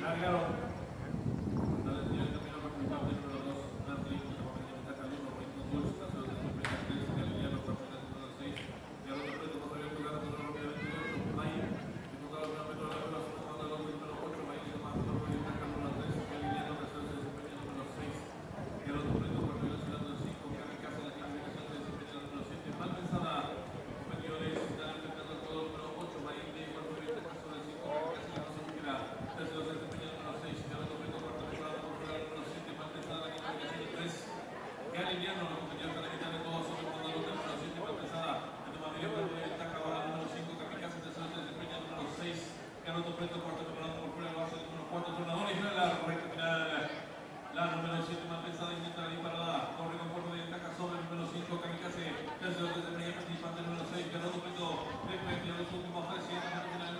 Largaron. Carlos Preto, cuarto preparado por fuera, base número 4, tornador y la recta final. La número 7, más pesada, intenta venir para la corre con fuerza de ventaja sobre el número 5, Kamikaze. Tercero desde el primer participante, número 6, Carlos Preto, de frente a los últimos 300 metros.